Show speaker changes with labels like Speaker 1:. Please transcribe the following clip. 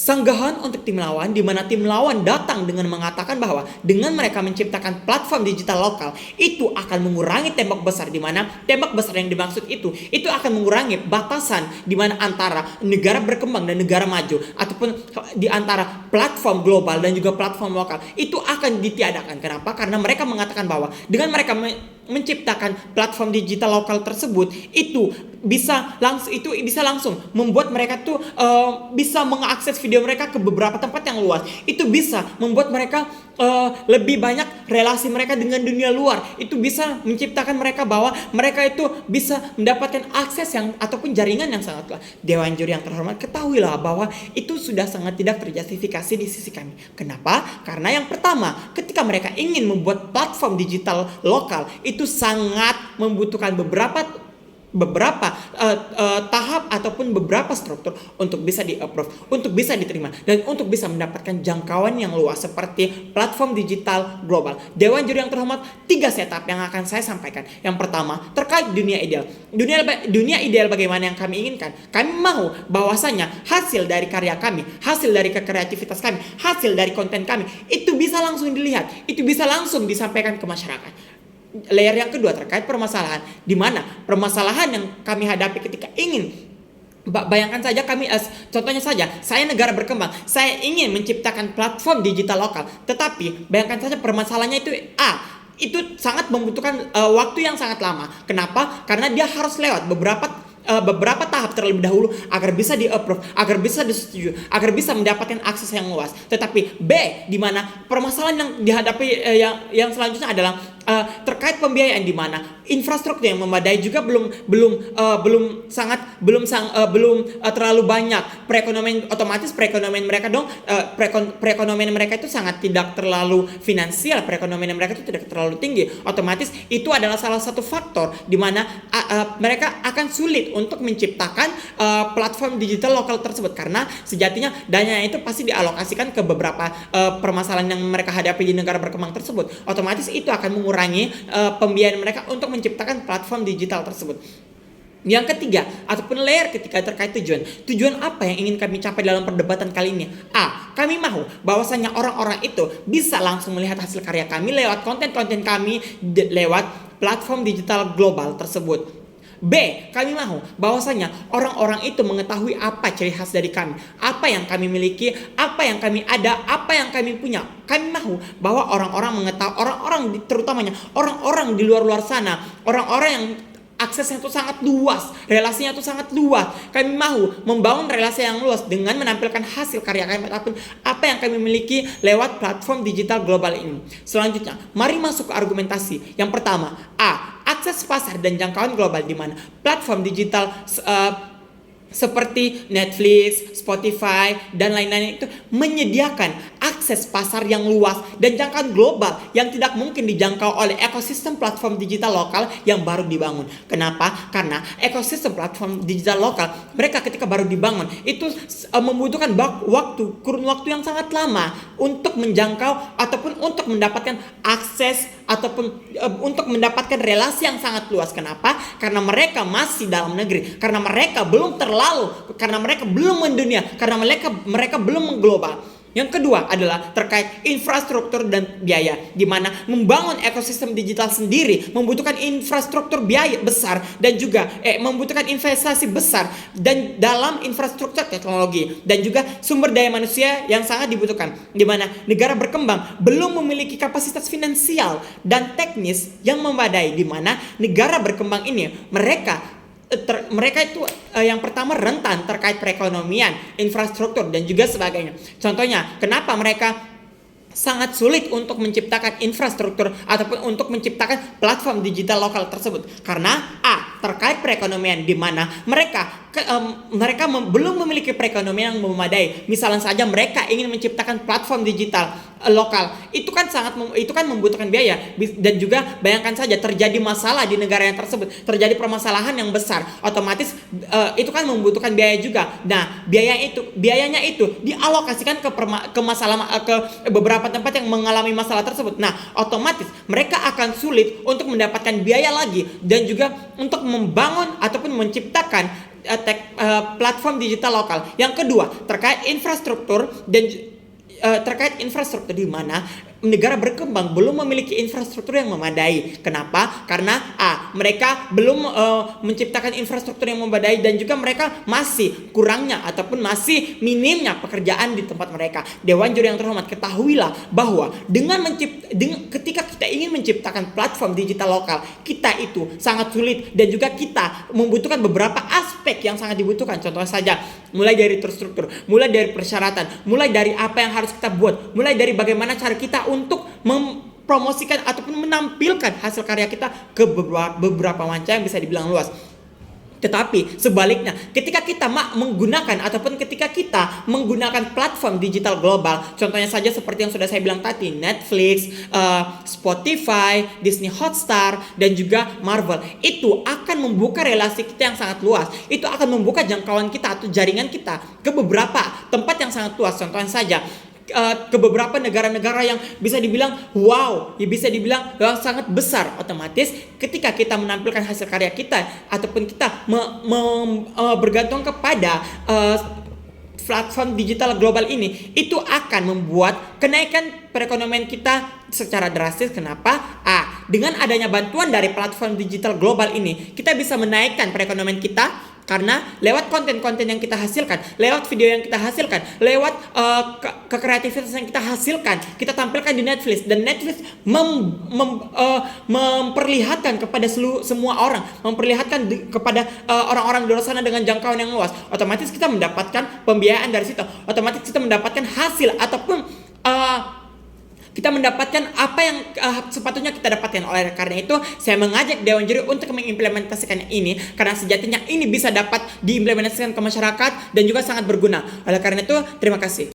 Speaker 1: sanggahan untuk tim lawan, di mana tim lawan datang dengan mengatakan bahwa dengan mereka menciptakan platform digital lokal itu akan mengurangi tembok besar, di mana tembok besar yang dimaksud itu akan mengurangi batasan di mana antara negara berkembang dan negara maju, ataupun di antara platform global dan juga platform lokal itu akan ditiadakan. Kenapa? Karena mereka mengatakan bahwa dengan mereka menciptakan platform digital lokal tersebut itu bisa langsung membuat mereka tuh bisa mengakses video mereka ke beberapa tempat yang luas. Itu bisa membuat mereka lebih banyak relasi mereka dengan dunia luar. Itu bisa menciptakan mereka bahwa mereka itu bisa mendapatkan akses yang ataupun jaringan yang sangat luas. Dewan juri yang terhormat, ketahuilah bahwa itu sudah sangat tidak terjustifikasi di sisi kami. Kenapa? Karena yang pertama, ketika mereka ingin membuat platform digital lokal itu sangat membutuhkan beberapa tahap ataupun beberapa struktur untuk bisa di-approve, untuk bisa diterima, dan untuk bisa mendapatkan jangkauan yang luas seperti platform digital global. Dewan juri yang terhormat, 3 setup yang akan saya sampaikan. Yang pertama, terkait dunia ideal. Dunia ideal bagaimana yang kami inginkan. Kami mau bahwasanya hasil dari karya kami, hasil dari kreativitas kami, hasil dari konten kami, itu bisa langsung dilihat, itu bisa langsung disampaikan ke masyarakat. Layer yang kedua terkait permasalahan, di mana permasalahan yang kami hadapi ketika ingin, bayangkan saja kami, contohnya saja saya negara berkembang, saya ingin menciptakan platform digital lokal, tetapi bayangkan saja permasalahannya itu itu sangat membutuhkan waktu yang sangat lama. Kenapa? Karena dia harus lewat beberapa tahap terlebih dahulu agar bisa di-approve, agar bisa disetujui, agar bisa mendapatkan akses yang luas. Tetapi B, di mana permasalahan yang dihadapi yang selanjutnya adalah terkait pembiayaan, di mana infrastruktur yang memadai juga belum terlalu banyak. Perekonomian mereka perekonomian mereka itu sangat tidak terlalu finansial, perekonomian mereka itu tidak terlalu tinggi. Otomatis itu adalah salah satu faktor di mana mereka akan sulit untuk menciptakan platform digital lokal tersebut, karena sejatinya dananya itu pasti dialokasikan ke beberapa permasalahan yang mereka hadapi di negara berkembang tersebut. Otomatis itu akan mengurangi pembiayaan mereka untuk menciptakan platform digital tersebut. Yang ketiga, ataupun layer ketiga terkait tujuan. Tujuan apa yang ingin kami capai dalam perdebatan kali ini? Kami mau bahwasanya orang-orang itu bisa langsung melihat hasil karya kami lewat konten-konten kami lewat platform digital global tersebut. B, kami mau bahwasanya orang-orang itu mengetahui apa ciri khas dari kami, apa yang kami miliki, apa yang kami ada, apa yang kami punya. Kami mau bahwa orang-orang mengetahui, terutamanya orang-orang di luar sana, orang-orang yang aksesnya itu sangat luas, relasinya itu sangat luas. Kami mau membangun relasi yang luas dengan menampilkan hasil karya kami ataupun apa yang kami miliki lewat platform digital global ini. Selanjutnya, mari masuk ke argumentasi. Yang pertama, akses pasar dan jangkauan global, di mana platform digital seperti Netflix, Spotify, dan lain-lain itu menyediakan akses pasar yang luas dan jangkauan global yang tidak mungkin dijangkau oleh ekosistem platform digital lokal yang baru dibangun. Kenapa? Karena ekosistem platform digital lokal mereka ketika baru dibangun itu membutuhkan kurun waktu yang sangat lama untuk menjangkau ataupun untuk mendapatkan akses ataupun untuk mendapatkan relasi yang sangat luas. Kenapa? Karena mereka masih dalam negeri, karena mereka belum karena mereka belum mendunia, karena mereka belum mengglobal. Yang kedua adalah terkait infrastruktur dan biaya, di mana membangun ekosistem digital sendiri membutuhkan infrastruktur biaya besar dan juga membutuhkan investasi besar dan dalam infrastruktur teknologi dan juga sumber daya manusia yang sangat dibutuhkan, di mana negara berkembang belum memiliki kapasitas finansial dan teknis yang memadai, di mana negara berkembang ini mereka itu yang pertama rentan terkait perekonomian, infrastruktur, dan juga sebagainya. Contohnya, kenapa mereka sangat sulit untuk menciptakan infrastruktur ataupun untuk menciptakan platform digital lokal tersebut? Karena terkait perekonomian, di mana mereka belum memiliki perekonomian yang memadai. Misalnya saja mereka ingin menciptakan platform digital lokal, itu kan membutuhkan biaya, dan juga bayangkan saja terjadi masalah di negara yang tersebut, terjadi permasalahan yang besar, otomatis itu kan membutuhkan biaya juga. Nah, biayanya itu dialokasikan ke beberapa tempat yang mengalami masalah tersebut. Nah, otomatis mereka akan sulit untuk mendapatkan biaya lagi dan juga untuk membangun ataupun menciptakan platform digital lokal. Yang kedua, terkait infrastruktur di mana negara berkembang belum memiliki infrastruktur yang memadai. Kenapa? Karena mereka belum menciptakan infrastruktur yang memadai dan juga mereka masih kurangnya ataupun masih minimnya pekerjaan di tempat mereka. Dewan Juri yang terhormat, ketahuilah bahwa ketika kita ingin menciptakan platform digital lokal, kita itu sangat sulit dan juga kita membutuhkan beberapa aspek yang sangat dibutuhkan. Contoh saja, mulai dari terstruktur, mulai dari persyaratan, mulai dari apa yang harus kita buat, mulai dari bagaimana cara kita untuk mempromosikan ataupun menampilkan hasil karya kita ke beberapa manca yang bisa dibilang luas. Tetapi sebaliknya, ketika kita menggunakan ataupun ketika kita menggunakan platform digital global, contohnya saja seperti yang sudah saya bilang tadi, Netflix, Spotify, Disney Hotstar, dan juga Marvel, itu akan membuka relasi kita yang sangat luas. Itu akan membuka jangkauan kita atau jaringan kita ke beberapa tempat yang sangat luas. Contohnya saja, ke beberapa negara-negara yang bisa dibilang bisa dibilang sangat besar. Otomatis ketika kita menampilkan hasil karya kita ataupun kita bergantung kepada platform digital global ini, itu akan membuat kenaikan perekonomian kita secara drastis. Kenapa? Dengan adanya bantuan dari platform digital global ini, kita bisa menaikkan perekonomian kita. Karena lewat konten-konten yang kita hasilkan, lewat video yang kita hasilkan, lewat kekreativitas yang kita hasilkan, kita tampilkan di Netflix, dan Netflix memperlihatkan kepada semua orang, memperlihatkan kepada orang-orang di luar sana dengan jangkauan yang luas. Otomatis kita mendapatkan pembiayaan dari situ, otomatis kita mendapatkan hasil ataupun kita mendapatkan apa yang sepatutnya kita dapatkan. Oleh karena itu, saya mengajak Dewan Juri untuk mengimplementasikan ini, karena sejatinya ini bisa dapat diimplementasikan ke masyarakat dan juga sangat berguna. Oleh karena itu, terima kasih.